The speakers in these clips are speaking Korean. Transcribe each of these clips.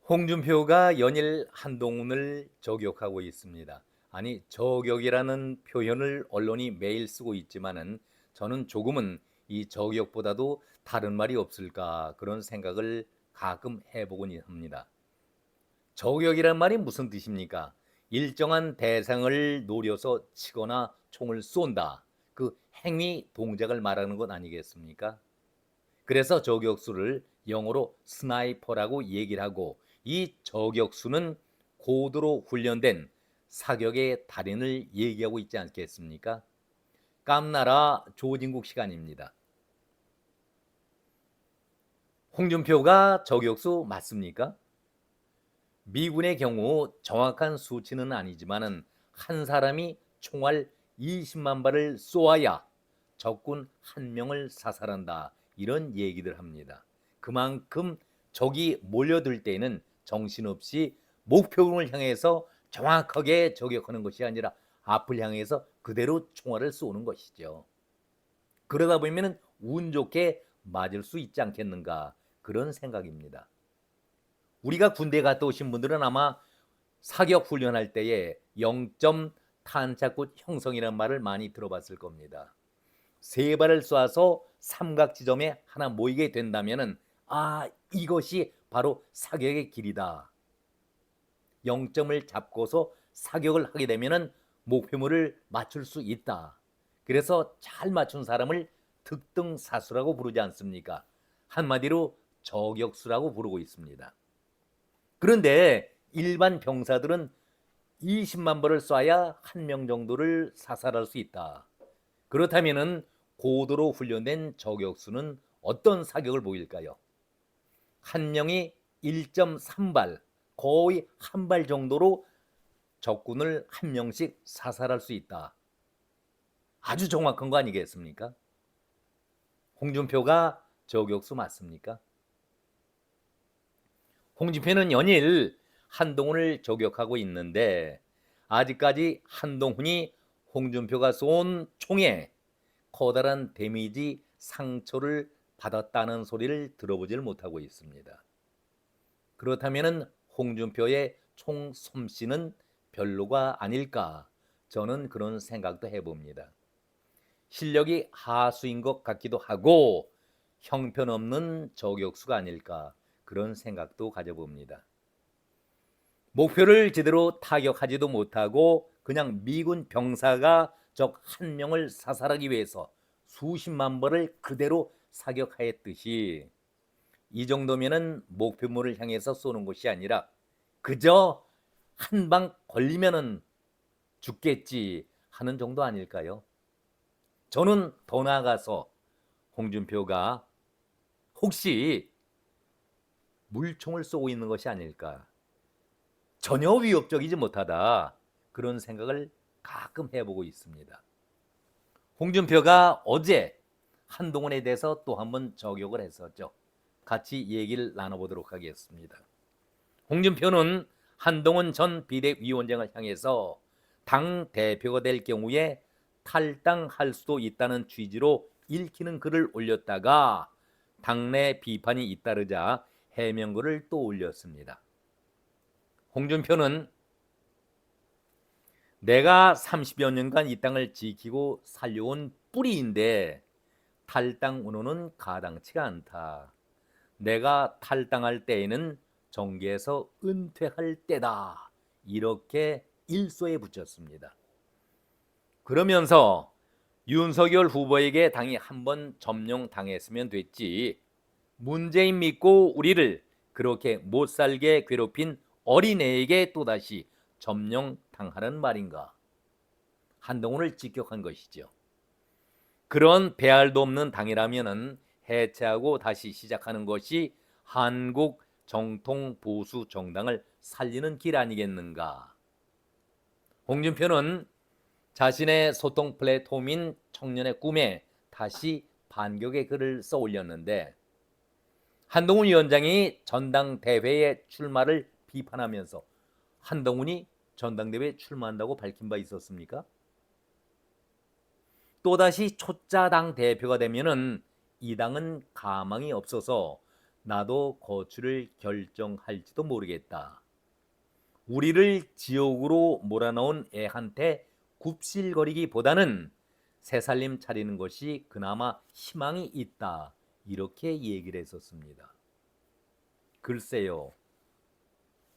홍준표가 연일 한동훈을 저격하고 있습니다. 아니, 저격이라는 표현을 언론이 매일 쓰고 있지만은 저는 조금은 이 저격보다도 다른 말이 없을까 그런 생각을 가끔 해보곤 합니다. 저격이란 말이 무슨 뜻입니까? 일정한 대상을 노려서 치거나 총을 쏜다. 그 행위 동작을 말하는 것 아니겠습니까? 그래서 저격수를 영어로 스나이퍼라고 얘기를 하고, 이 저격수는 고도로 훈련된 사격의 달인을 얘기하고 있지 않겠습니까? 깜나라 조진국 시간입니다. 홍준표가 저격수 맞습니까? 미군의 경우 정확한 수치는 아니지만은 한 사람이 총알 20만 발을 쏘아야 적군 한 명을 사살한다, 이런 얘기들 합니다. 그만큼 적이 몰려들 때에는 정신없이 목표를 향해서 정확하게 저격하는 것이 아니라 앞을 향해서 그대로 총알을 쏘는 것이죠. 그러다 보면 운 좋게 맞을 수 있지 않겠는가 그런 생각입니다. 우리가 군대 갔다 오신 분들은 아마 사격 훈련할 때에 0점 탄착구 형성이라는 말을 많이 들어봤을 겁니다. 세 발을 쏴서 삼각 지점에 하나 모이게 된다면은 이것이 바로 사격의 길이다. 0점을 잡고서 사격을 하게 되면은 목표물을 맞출 수 있다. 그래서 잘 맞춘 사람을 특등사수라고 부르지 않습니까? 한마디로 저격수라고 부르고 있습니다. 그런데 일반 병사들은 20만 발을 쏴야 한 명 정도를 사살할 수 있다. 그렇다면 고도로 훈련된 저격수는 어떤 사격을 보일까요? 한 명이 1.3발, 거의 한 발 정도로 적군을 한 명씩 사살할 수 있다. 아주 정확한 거 아니겠습니까? 홍준표가 저격수 맞습니까? 홍준표는 연일 한동훈을 저격하고 있는데 아직까지 한동훈이 홍준표가 쏜 총에 커다란 데미지 상처를 받았다는 소리를 들어보질 못하고 있습니다. 그렇다면 홍준표의 총 솜씨는 별로가 아닐까, 저는 그런 생각도 해봅니다. 실력이 하수인 것 같기도 하고 형편없는 저격수가 아닐까 그런 생각도 가져봅니다. 목표를 제대로 타격하지도 못하고 그냥 미군 병사가 적 한 명을 사살하기 위해서 수십만 발을 그대로 사격하였듯이 이 정도면은 목표물을 향해서 쏘는 것이 아니라 그저 한 방 걸리면은 죽겠지 하는 정도 아닐까요? 저는 더 나아가서 홍준표가 혹시 물총을 쏘고 있는 것이 아닐까, 전혀 위협적이지 못하다 그런 생각을 가끔 해보고 있습니다. 홍준표가 어제 한동훈에 대해서 또 한번 저격을 했었죠. 같이 얘기를 나눠보도록 하겠습니다. 홍준표는 한동훈 전 비대위원장을 향해서 당 대표가 될 경우에 탈당할 수도 있다는 취지로 읽히는 글을 올렸다가 당내 비판이 잇따르자 해명글을 또 올렸습니다. 홍준표는 내가 30여 년간 이 땅을 지키고 살려온 뿌리인데 탈당 운운은 가당치가 않다. 내가 탈당할 때에는 정계에서 은퇴할 때다. 이렇게 일소에 붙였습니다. 그러면서 윤석열 후보에게 당이 한번 점령당했으면 됐지, 문재인 믿고 우리를 그렇게 못살게 괴롭힌 어린애에게 또다시 점령당하는 말인가. 한동훈을 직격한 것이죠. 그런 배알도 없는 당이라면 해체하고 다시 시작하는 것이 한국 정통 보수 정당을 살리는 길 아니겠는가. 홍준표는 자신의 소통 플랫폼인 청년의 꿈에 다시 반격의 글을 써 올렸는데 한동훈 위원장이 전당대회에 출마를 비판하면서 한동훈이 전당대회에 출마한다고 밝힌 바 있었습니까? 또다시 초짜당 대표가 되면은 이 당은 가망이 없어서 나도 거취를 결정할지도 모르겠다. 우리를 지옥으로 몰아넣은 애한테 굽실거리기보다는 새살림 차리는 것이 그나마 희망이 있다. 이렇게 얘기를 했었습니다. 글쎄요.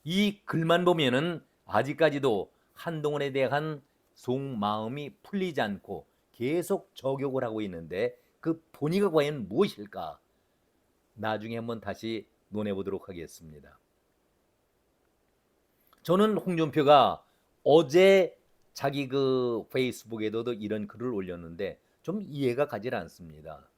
이 글만 보면은 아직까지도 한동훈에 대한 속마음이 풀리지 않고 계속 저격을 하고 있는데 그 본의가 과연 무엇일까? 나중에 한번 다시 논해보도록 하겠습니다. 저는 홍준표가 어제 자기 그 페이스북에도 이런 글을 올렸는데 좀 이해가 가지 않습니다.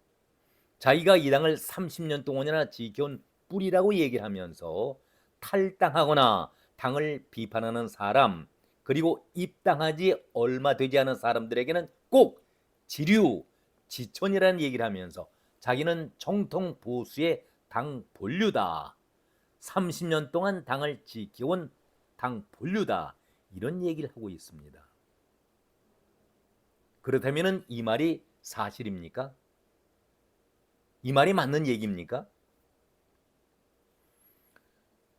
자기가 이 당을 30년 동안이나 지켜온 뿌리라고 얘기를 하면서 탈당하거나 당을 비판하는 사람, 그리고 입당하지 얼마 되지 않은 사람들에게는 꼭 지류, 지천이라는 얘기를 하면서 자기는 정통 보수의 당 본류다. 30년 동안 당을 지켜온 당 본류다. 이런 얘기를 하고 있습니다. 그렇다면 이 말이 사실입니까? 이 말이 맞는 얘기입니까?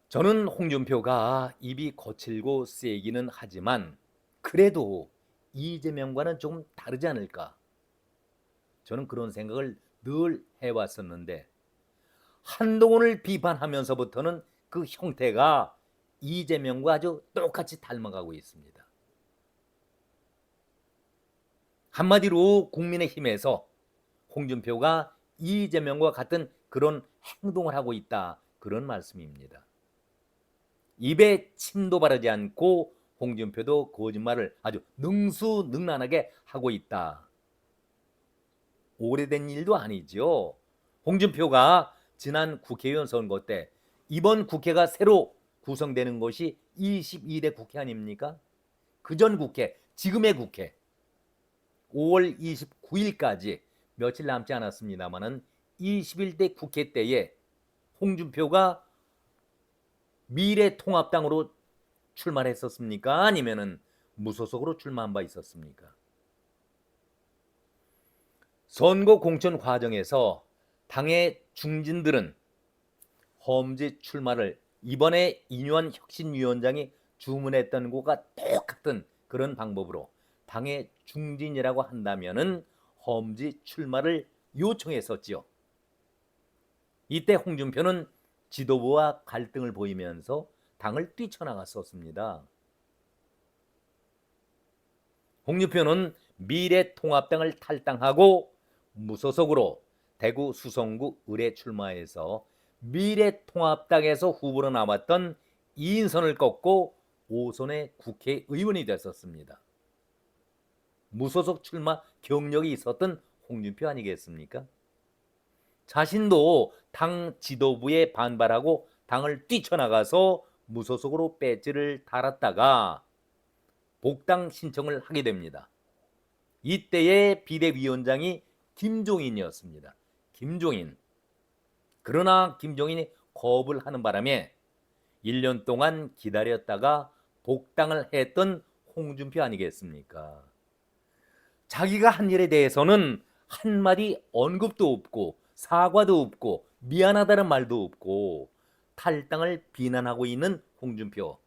저는 홍준표가 입이 거칠고 세기는 하지만 그래도 이재명과는 좀 다르지 않을까? 저는 그런 생각을 늘 해왔었는데 한동훈을 비판하면서부터는 그 형태가 이재명과 아주 똑같이 닮아가고 있습니다. 한마디로 국민의힘에서 홍준표가 이재명과 같은 그런 행동을 하고 있다. 그런 말씀입니다. 입에 침도 바르지 않고 홍준표도 거짓말을 아주 능수능란하게 하고 있다. 오래된 일도 아니죠. 홍준표가 지난 국회의원 선거 때 이번 국회가 새로 구성되는 것이 22대 국회 아닙니까? 그전 국회, 지금의 국회 5월 29일까지 며칠 남지 않았습니다마는 21대 국회 때에 홍준표가 미래통합당으로 출마했었습니까? 아니면은 무소속으로 출마한 바 있었습니까? 선거 공천 과정에서 당의 중진들은 험지 출마를 이번에 인유한 혁신위원장이 주문했던 것과 똑같은 그런 방법으로 당의 중진이라고 한다면은 험지 출마를 요청했었지요. 이때 홍준표는 지도부와 갈등을 보이면서 당을 뛰쳐나갔었습니다. 홍준표는 미래통합당을 탈당하고 무소속으로 대구 수성구 을에 출마해서 미래통합당에서 후보로 나왔던 이인선을 꺾고 5선의 국회의원이 됐었습니다. 무소속 출마 경력이 있었던 홍준표 아니겠습니까? 자신도 당 지도부에 반발하고 당을 뛰쳐나가서 무소속으로 배지를 달았다가 복당 신청을 하게 됩니다. 이때의 비대위원장이 김종인이었습니다. 김종인. 그러나 김종인이 거부를 하는 바람에 1년 동안 기다렸다가 복당을 했던 홍준표 아니겠습니까? 자기가 한 일에 대해서는 한마디 언급도 없고 사과도 없고 미안하다는 말도 없고 탈당을 비난하고 있는 홍준표.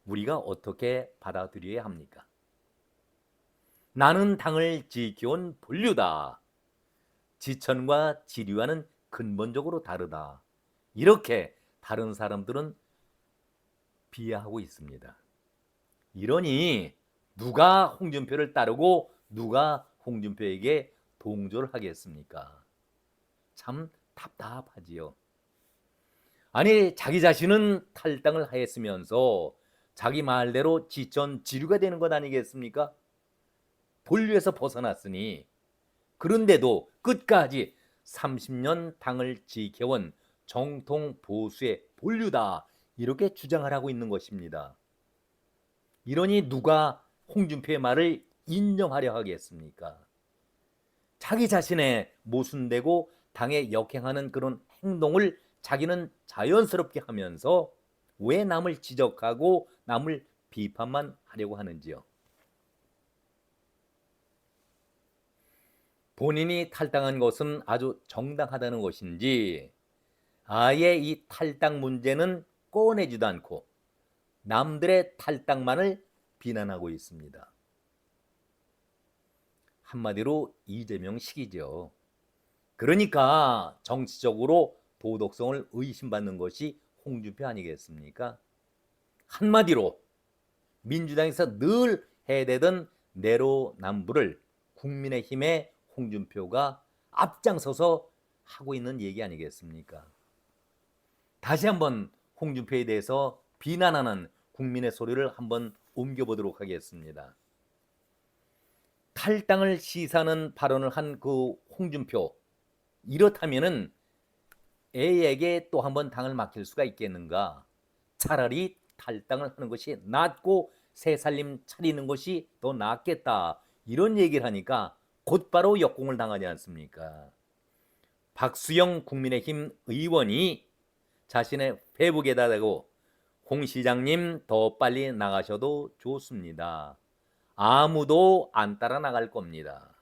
우리가 어떻게 받아들여야 합니까? 나는 당을 지켜온 본류다. 지천과 지류와는 근본적으로 다르다. 이렇게 다른 사람들은 비하하고 있습니다. 이러니 누가 홍준표를 따르고 누가 홍준표에게 동조를 하겠습니까? 참 답답하지요. 아니 자기 자신은 탈당을 하였으면서 자기 말대로 지천 지류가 되는 것 아니겠습니까? 본류에서 벗어났으니 그런데도 끝까지 30년 당을 지켜온 정통 보수의 본류다 이렇게 주장을 하고 있는 것입니다. 이러니 누가 홍준표의 말을 인정하려 하겠습니까? 자기 자신의 모순되고 당에 역행하는 그런 행동을 자기는 자연스럽게 하면서 왜 남을 지적하고 남을 비판만 하려고 하는지요? 본인이 탈당한 것은 아주 정당하다는 것인지 아예 이 탈당 문제는 꺼내지도 않고 남들의 탈당만을 비난하고 있습니다. 한마디로 이재명식이죠. 그러니까 정치적으로 도덕성을 의심받는 것이 홍준표 아니겠습니까? 한마디로 민주당에서 늘 해대던 내로남불을 국민의힘의 홍준표가 앞장서서 하고 있는 얘기 아니겠습니까? 다시 한번 홍준표에 대해서 비난하는 국민의 소리를 한번 옮겨보도록 하겠습니다. 탈당을 시사하는 발언을 한 그 홍준표, 이렇다면은 A에게 또 한번 당을 맡길 수가 있겠는가? 차라리 탈당을 하는 것이 낫고 새 살림 차리는 것이 더 낫겠다. 이런 얘기를 하니까 곧바로 역공을 당하지 않습니까? 박수영 국민의힘 의원이 자신의 페이북에다 대고 홍 시장님 더 빨리 나가셔도 좋습니다. 아무도 안 따라 나갈 겁니다.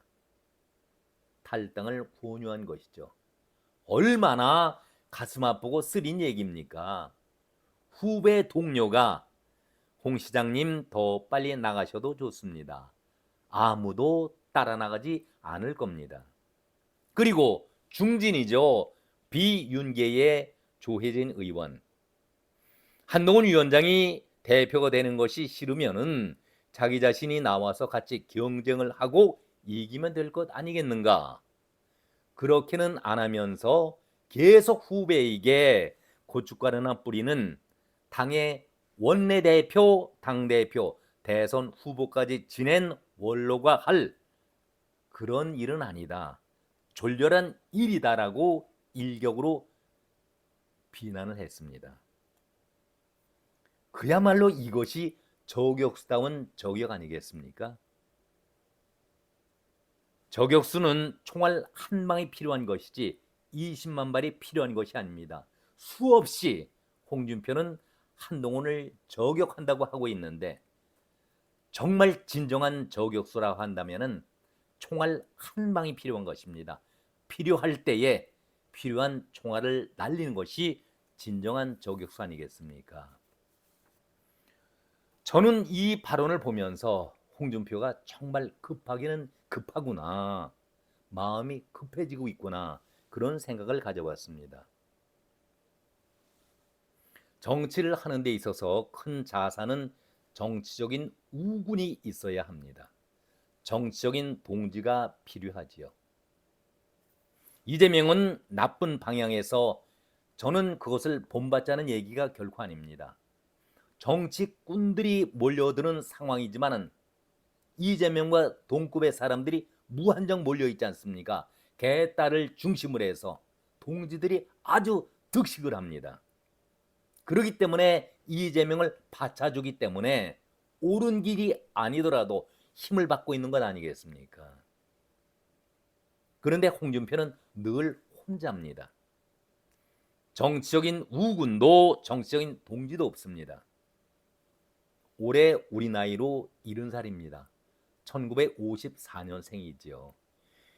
탈당을 권유한 것이죠. 얼마나 가슴 아프고 쓰린 얘기입니까? 후배 동료가 홍 시장님 더 빨리 나가셔도 좋습니다. 아무도 따라 나가지 않을 겁니다. 그리고 중진이죠. 비윤계의 조혜진 의원. 한동훈 위원장이 대표가 되는 것이 싫으면은 자기 자신이 나와서 같이 경쟁을 하고 이기면 될 것 아니겠는가? 그렇게는 안 하면서 계속 후배에게 고춧가루나 뿌리는 당의 원내대표, 당대표, 대선 후보까지 지낸 원로가 할 그런 일은 아니다. 졸렬한 일이다라고 일격으로 비난을 했습니다. 그야말로 이것이 저격수다운 저격 아니겠습니까? 저격수는 총알 한 방이 필요한 것이지 20만 발이 필요한 것이 아닙니다. 수없이 홍준표는 한동훈을 저격한다고 하고 있는데 정말 진정한 저격수라고 한다면 총알 한 방이 필요한 것입니다. 필요할 때에 필요한 총알을 날리는 것이 진정한 저격수 아니겠습니까? 저는 이 발언을 보면서 홍준표가 정말 급하기는 급하구나. 마음이 급해지고 있구나. 그런 생각을 가져봤습니다. 정치를 하는 데 있어서 큰 자산은 정치적인 우군이 있어야 합니다. 정치적인 동지가 필요하지요. 이재명은 나쁜 방향에서 저는 그것을 본받자는 얘기가 결코 아닙니다. 정치꾼들이 몰려드는 상황이지만은 이재명과 동급의 사람들이 무한정 몰려있지 않습니까? 개딸을 중심으로 해서 동지들이 아주 득식을 합니다. 그렇기 때문에 이재명을 받쳐주기 때문에 옳은 길이 아니더라도 힘을 받고 있는 것 아니겠습니까? 그런데 홍준표는 늘 혼자입니다. 정치적인 우군도 정치적인 동지도 없습니다. 올해 우리 나이로 70살입니다. 1954년생이지요.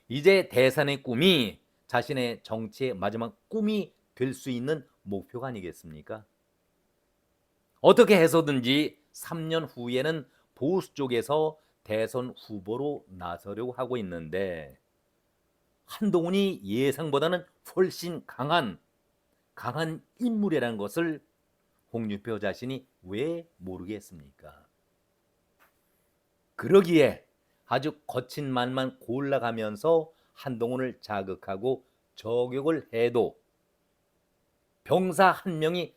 이제 대선의 꿈이 자신의 정치의 마지막 꿈이 될 수 있는 목표가 아니겠습니까? 어떻게 해서든지 3년 후에는 보수 쪽에서 대선 후보로 나서려고 하고 있는데 한동훈이 예상보다는 훨씬 강한 인물이라는 것을 홍준표 자신이 왜 모르겠습니까? 그러기에 아주 거친 말만 골라가면서 한동훈을 자극하고 저격을 해도 병사 한 명이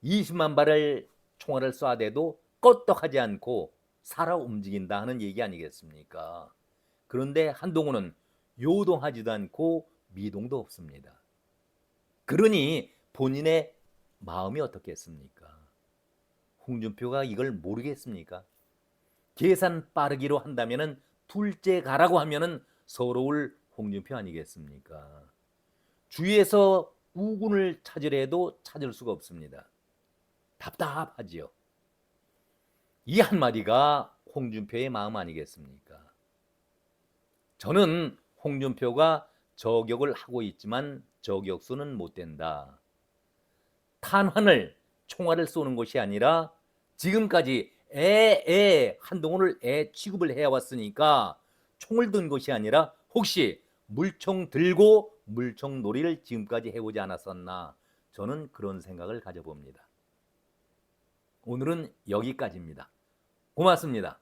20만 발을 총알을 쏴대도 껐떡하지 않고 살아 움직인다 하는 얘기 아니겠습니까? 그런데 한동훈은 요동하지도 않고 미동도 없습니다. 그러니 본인의 마음이 어떻겠습니까? 홍준표가 이걸 모르겠습니까? 계산 빠르기로 한다면은 둘째 가라고 하면은 서러울 홍준표 아니겠습니까? 주위에서 우군을 찾으려 해도 찾을 수가 없습니다. 답답하지요. 이 한마디가 홍준표의 마음 아니겠습니까? 저는 홍준표가 저격을 하고 있지만 저격수는 못 된다. 탄환을 총알을 쏘는 것이 아니라 지금까지 한동훈을 애 취급을 해왔으니까 총을 든 것이 아니라 혹시 물총 들고 물총놀이를 지금까지 해오지 않았었나, 저는 그런 생각을 가져봅니다. 오늘은 여기까지입니다. 고맙습니다.